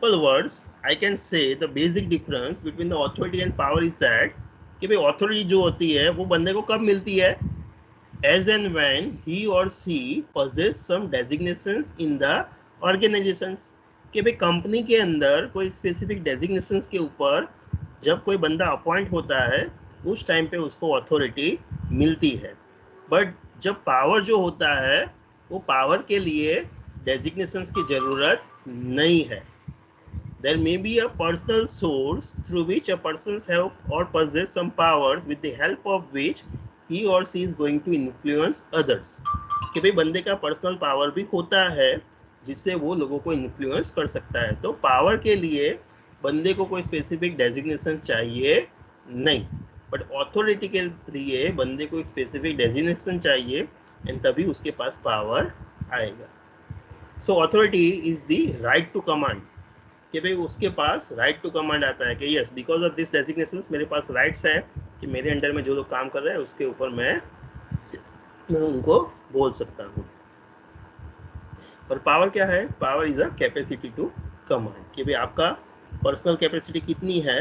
simple words, I can say the basic difference between the authority and power is that कि भाई authority जो होती है वो बंदे को कब मिलती है, as and when he or she possess some designations in the organizations. कि भाई कंपनी के अंदर कोई स्पेसिफिक डेजिग्नेशंस के ऊपर जब कोई बंदा अपॉइंट होता है उस टाइम पे उसको अथॉरिटी मिलती है. बट जब पावर जो होता है वो पावर के लिए डेजिग्नेशंस की ज़रूरत नहीं है. There may be a personal source through which a person have or possess some powers with the help of which he or she is going to influence others. कि भाई बंदे का पर्सनल पावर भी होता है जिससे वो लोगों को इन्फ्लुएंस कर सकता है. तो पावर के लिए बंदे को कोई स्पेसिफिक डेजिग्नेशन चाहिए नहीं, बट अथॉरिटी के लिए बंदे को एक स्पेसिफिक डेजिग्नेशन चाहिए एंड तभी उसके पास पावर आएगा. So authority is the right to command. कि भाई उसके पास राइट टू कमांड आता है कि yes because of this designations मेरे पास राइट्स है कि मेरे अंडर में जो लोग काम कर रहे हैं उसके ऊपर मैं उनको बोल सकता हूँ. और पावर क्या है? Power is a capacity to command. कि भाई आपका पर्सनल कैपेसिटी कितनी है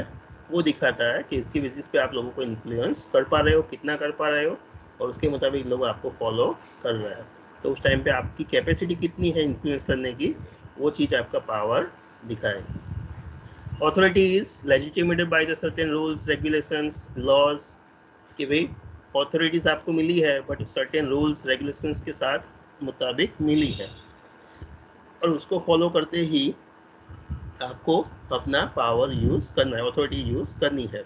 वो दिखाता है कि इसकी बेसिस पे आप लोगों को इन्फ्लुएंस कर पा रहे हो, कितना कर पा रहे हो, और उसके मुताबिक लोग आपको फॉलो कर रहे हैं. तो उस टाइम पे आपकी कैपेसिटी कितनी है इन्फ्लुएंस करने की, वो चीज़ आपका पावर दिखाएगी. Authority is legitimated by the certain rules, regulations, laws. कि भाई authorities आपको मिली है बट certain rules, regulations के साथ मुताबिक मिली है और उसको फॉलो करते ही आपको अपना पावर यूज़ करना है, अथॉरिटी यूज़ करनी है.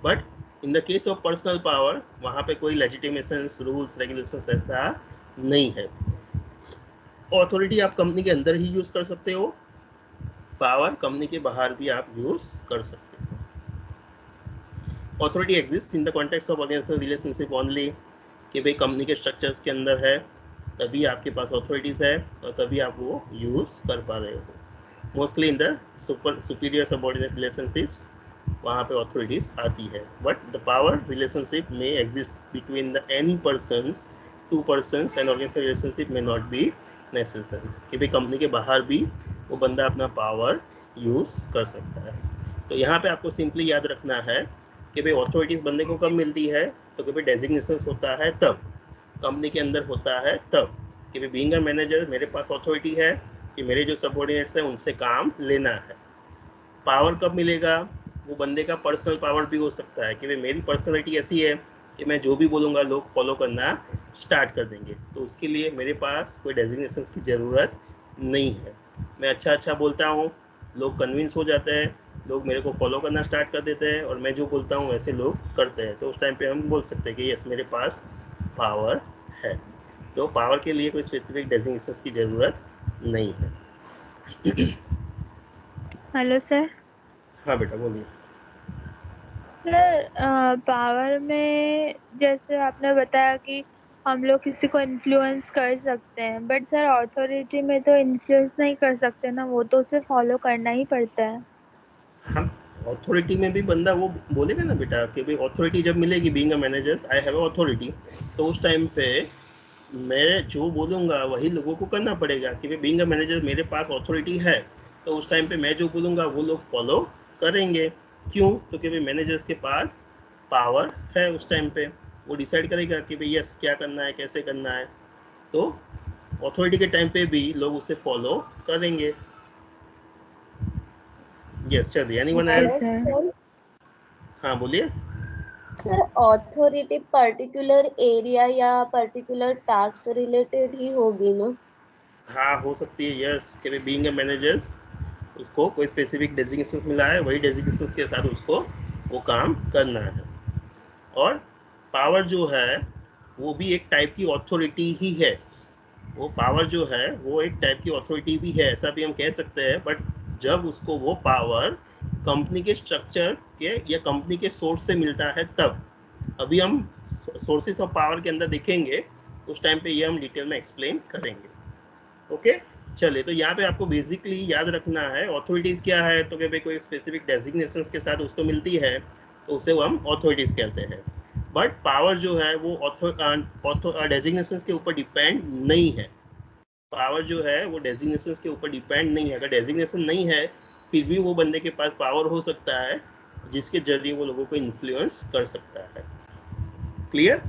But in the case of personal power वहाँ पे कोई लेजिटिमेशंस, रूल्स, रेगुलेशंस ऐसा नहीं है. अथॉरिटी आप कंपनी के अंदर ही यूज़ कर सकते हो, पावर कंपनी के बाहर भी आप यूज़ कर सकते हो. Authority exist in the context of organizational relationship only. कि भाई कंपनी के स्ट्रक्चर्स के अंदर है तभी आपके पास अथॉरिटीज़ है और तभी आप वो यूज़ कर पा रहे हो. Mostly in the superior subordinate relationships वहाँ पे अथॉरिटीज़ आती है. बट द पावर रिलेशनशिप में exist between the any persons, two persons and organizational relationship में नॉट बी नेसेसरी. कि भाई कंपनी के बाहर भी वो बंदा अपना पावर यूज़ कर सकता है. तो यहाँ पे आपको सिंपली याद रखना है कि भाई अथॉरिटीज़ बंदे को कब मिलती है, तो कि भाई डेजिग्नेशंस होता है तब, कंपनी के अंदर होता है तब. कि भाई बीइंग अ मैनेजर मेरे पास अथॉरिटी है कि मेरे जो सबऑर्डिनेट्स हैं उनसे काम लेना है. पावर कब मिलेगा? वो बंदे का पर्सनल पावर भी हो सकता है कि भाई मेरी पर्सनैलिटी ऐसी है कि मैं जो भी बोलूँगा लोग फॉलो करना स्टार्ट कर देंगे. तो उसके लिए मेरे पास कोई डेजिग्नेशंस की ज़रूरत नहीं है. मैं अच्छा बोलता हूँ, लोग कन्विंस हो जाते हैं, लोग मेरे को फॉलो करना स्टार्ट कर देते हैं और मैं जो बोलता हूँ वैसे लोग करते हैं. तो उस टाइम पे हम बोल सकते हैं कि यस मेरे पास पावर है. तो पावर के लिए कोई स्पेसिफिक डेजिग्नेशंस की ज़रूरत नहीं है. Hello sir. हाँ बेटा बोलिए. सर पावर में जैसे आपने बताया कि हम लोग किसी को इन्फ्लुएंस कर सकते हैं, बट सर अथॉरिटी में तो इन्फ्लुएंस नहीं कर सकते ना, वो तो उसे फॉलो करना ही पड़ता है. हम अथॉरिटी में भी बंदा वो बोलेगा ना बेटा कि भाई अथॉरिटी जब मिलेगी, being a manager I have authority, तो उस टाइम पे मैं जो बोलूँगा वही लोगों को करना पड़ेगा. कि भाई बीइंग अ मैनेजर मेरे पास अथॉरिटी है तो उस टाइम पे मैं जो बोलूँगा वो लोग फॉलो करेंगे. क्यों? तो कि भाई मैनेजर्स के पास पावर है. उस टाइम पे वो डिसाइड करेगा कि भाई यस क्या करना है, कैसे करना है. तो अथॉरिटी के टाइम पे भी लोग उसे फॉलो करेंगे. यस चलिए, एनीवन ओके एल्स? सर. हाँ बोलिए. सर अथॉरिटी पर्टिकुलर एरिया या पर्टिकुलर टास्क रिलेटेड ही होगी ना? हाँ हो सकती है. यस कि बीइंग अ मैनेजर्स उसको कोई स्पेसिफिक डेजिग्नेशंस मिला है, वही डेजिग्नेशंस के साथ उसको वो काम करना है. और पावर जो है वो भी एक टाइप की अथॉरिटी ही है. वो पावर जो है वो एक टाइप की अथॉरिटी भी है, ऐसा भी हम कह सकते हैं. बट जब उसको वो पावर कंपनी के स्ट्रक्चर के या कंपनी के सोर्स से मिलता है तब. अभी हम सोर्सेज ऑफ पावर के अंदर देखेंगे, उस टाइम पे ये हम डिटेल में एक्सप्लेन करेंगे. ओके चलिए, तो यहाँ पे आपको बेसिकली याद रखना है अथॉरिटीज़ क्या है. तो कि भाई कोई स्पेसिफिक डेजिग्नेशंस के साथ उसको मिलती है तो उसे वो हम अथॉरिटीज़ कहते हैं. बट पावर जो है वो डेजिग्नेशंस के ऊपर डिपेंड नहीं है. पावर जो है वो डेजिग्नेशंस के ऊपर डिपेंड नहीं है. अगर डेजिग्नेशन नहीं है फिर भी वो बंदे के पास पावर हो सकता है जिसके जरिए वो लोगों को इन्फ्लुएंस कर सकता है। क्लियर?